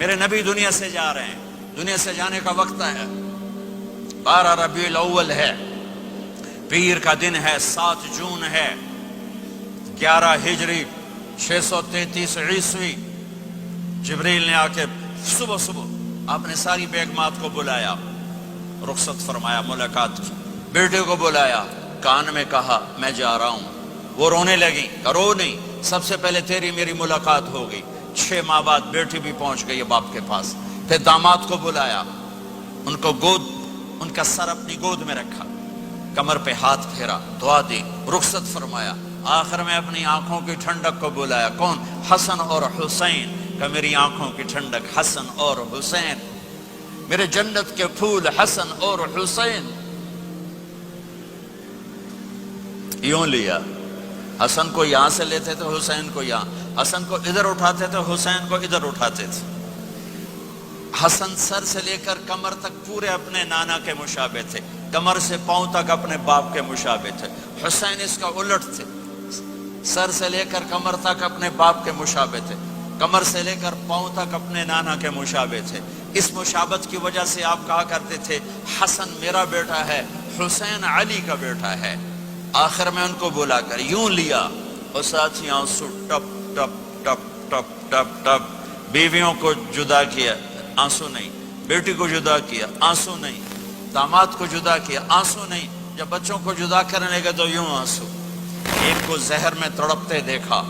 میرے نبی دنیا سے جا رہے ہیں، دنیا سے جانے کا وقت ہے، 12 ربیع الاول ہے، پیر کا دن ہے، 7 جون ہے، 11 ہجری 633 عیسوی۔ جبریل نے آ کے صبح صبح آپ نے ساری بیگمات کو بلایا، رخصت فرمایا، ملاقات کی، بیٹے کو بلایا، کان میں کہا میں جا رہا ہوں۔ وہ رونے لگی، رو نہیں، سب سے پہلے تیری میری ملاقات ہوگی۔ 6 ماہ بعد بیٹی بھی پہنچ گئی باپ کے پاس۔ پھر داماد کو بلایا، ان کو ان کا سر اپنی گود میں رکھا، کمر پہ ہاتھ پھیرا، دعا دی، رخصت فرمایا۔ آخر میں اپنی آنکھوں کی ٹھنڈک کو بلایا، کون؟ حسن اور حسین، کہ میری آنکھوں کی ٹھنڈک حسن اور حسین، میرے جنت کے پھول حسن اور حسین۔ یوں لیا، حسن کو یہاں سے لیتے تھے، حسین کو یہاں، حسن کو ادھر اٹھاتے تھے، حسین کو ادھر اٹھاتے تھے۔ حسن سر سے لے کر کمر تک پورے اپنے نانا کے مشابہ تھے، کمر سے پاؤں تک اپنے باپ کے مشابہ تھے۔ حسین اس کا الٹ تھے، سر سے لے کر کمر تک اپنے باپ کے مشابہ تھے، کمر سے لے کر پاؤں تک اپنے نانا کے مشابہ تھے۔ اس مشابہت کی وجہ سے آپ کہا کرتے تھے حسن میرا بیٹا ہے، حسین علی کا بیٹا ہے۔ آخر میں ان کو بلا کر یوں لیا، اور ساتھ ہی آنسو ٹپ ٹپ ٹپ ٹپ ٹپ ٹپ۔ بیویوں کو جدا کیا، آنسو نہیں، بیٹی کو جدا کیا، آنسو نہیں، داماد کو جدا کیا، آنسو نہیں، جب بچوں کو جدا کرنے لگے تو یوں آنسو۔ ایک کو زہر میں تڑپتے دیکھا،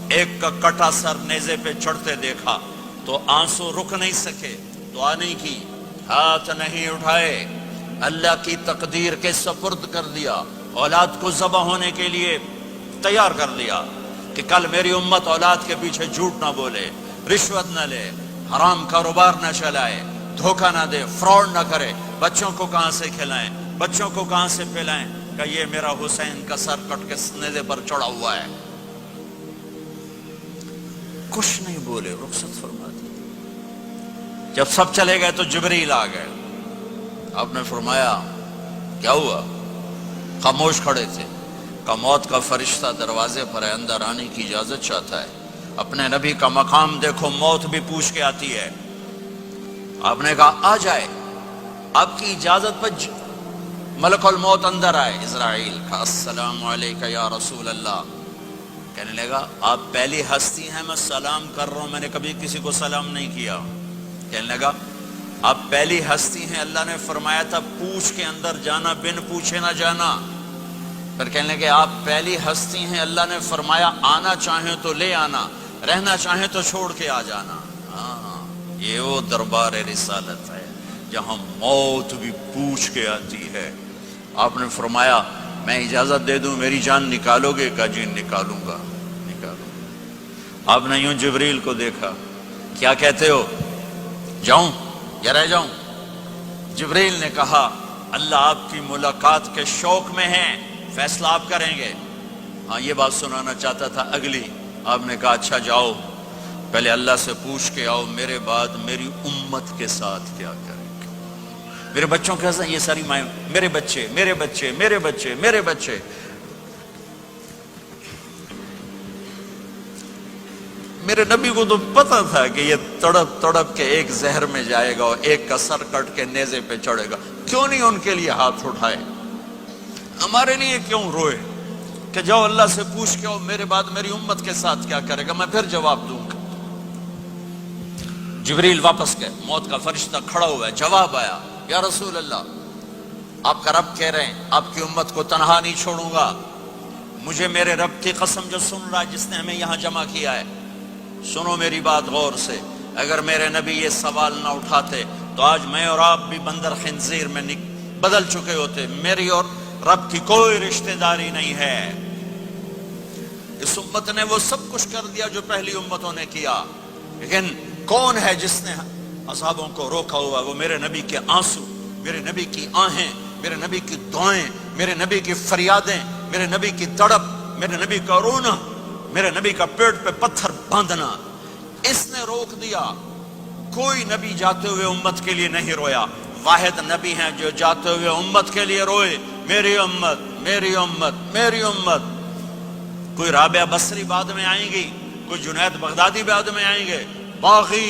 ایک کا کٹا سر نیزے پہ چڑھتے دیکھا، تو آنسو رک نہیں سکے، دعا نہیں کی، ہاتھ نہیں اٹھائے، اللہ کی تقدیر کے سپرد کر دیا، اولاد کو ذبح ہونے کے لیے تیار کر دیا کہ کل میری امت اولاد کے پیچھے جھوٹ نہ بولے، رشوت نہ لے، حرام کاروبار نہ چلائے، دھوکہ نہ دے، فراڈ نہ کرے، بچوں کو کہاں سے کھلائیں، بچوں کو کہاں سے پلائیں، کہ یہ میرا حسین کا سر کٹ کے نیزے پر چڑھا ہوا ہے۔ کچھ نہیں بولے، رخصت فرما دی۔ جب سب چلے گئے تو جبریل آ گئے، آپ نے فرمایا کیا ہوا؟ خاموش کھڑے تھے، کہ موت کا فرشتہ دروازے پر ہے، اندر آنے کی اجازت چاہتا ہے۔ اپنے نبی کا مقام دیکھو، موت بھی پوچھ کے آتی ہے۔ آپ نے کہا آ جائے، آپ کی اجازت پر ملک الموت اندر آئے۔ اسرائیل کا السلام علیکہ یا رسول اللہ، کہنے لگا آپ پہلی ہستی ہیں، میں سلام کر رہا ہوں، میں نے کبھی کسی کو سلام نہیں کیا۔ کہنے لگا آپ پہلی ہستی ہیں، اللہ نے فرمایا تھا پوچھ کے اندر جانا، بن پوچھے نہ جانا۔ پھر کہنے لگے آپ پہلی ہستی ہیں، اللہ نے فرمایا آنا چاہیں تو لے آنا، رہنا چاہیں تو چھوڑ کے آ جانا۔ ہاں، یہ وہ دربار رسالت ہے جہاں موت بھی پوچھ کے آتی ہے۔ آپ نے فرمایا میں اجازت دے دوں میری جان نکالو گے؟ کہا جی نکالوں گا، نکالوں گا۔ آپ نے یوں جبریل کو دیکھا، کیا کہتے ہو، جاؤں یا رہ جاؤں؟ جبریل نے کہا اللہ آپ کی ملاقات کے شوق میں ہیں، فیصلہ آپ کریں گے۔ ہاں یہ بات سنانا چاہتا تھا اگلی۔ آپ نے کہا اچھا جاؤ، پہلے اللہ سے پوچھ کے آؤ میرے بعد میری امت کے ساتھ کیا کریں گے، میرے بچوں کے ساتھ۔ یہ ساری مائیں، میرے بچے میرے بچے میرے بچے میرے بچے۔ میرے نبی کو تو پتا تھا کہ یہ تڑپ تڑپ کے ایک زہر میں جائے گا اور ایک کا سر کٹ کے نیزے پہ چڑھے گا، کیوں نہیں ان کے لیے ہاتھ اٹھائے؟ ہمارے لیے کیوں روئے کہ جاؤ اللہ سے پوچھ کے آؤ میرے بعد میری امت کے ساتھ کیا کرے گا، میں پھر جواب دوں گا۔ جبریل واپس گئے، موت کا فرشتہ کھڑا ہوا ہے، جواب آیا یا رسول اللہ آپ کا رب کہہ رہے ہیں آپ کی امت کو تنہا نہیں چھوڑوں گا۔ مجھے میرے رب کی قسم جو سن رہا ہے، جس نے ہمیں یہاں جمع کیا ہے، سنو میری بات غور سے، اگر میرے نبی یہ سوال نہ اٹھاتے تو آج میں اور آپ بھی بندر خنزیر میں بدل چکے ہوتے۔ میری اور رب کی کوئی رشتہ داری نہیں ہے۔ اس امت نے وہ سب کچھ کر دیا جو پہلی امتوں نے کیا، لیکن کون ہے جس نے اصحابوں کو روکا ہوا؟ وہ میرے نبی کے آنسو، میرے نبی کی آہیں، میرے نبی کی دعائیں، میرے نبی کی فریادیں، میرے نبی کی تڑپ، میرے نبی کا رونا، میرے نبی کا پیٹ پہ پتھر باندھنا، اس نے روک دیا۔ کوئی نبی جاتے ہوئے امت کے لیے نہیں رویا، واحد نبی ہیں جو جاتے ہوئے امت کے لیے روئے، میری امت میری امت میری امت۔ کوئی رابعہ بصری بعد میں آئیں گی، کوئی جنید بغدادی بعد میں آئیں گے، باغی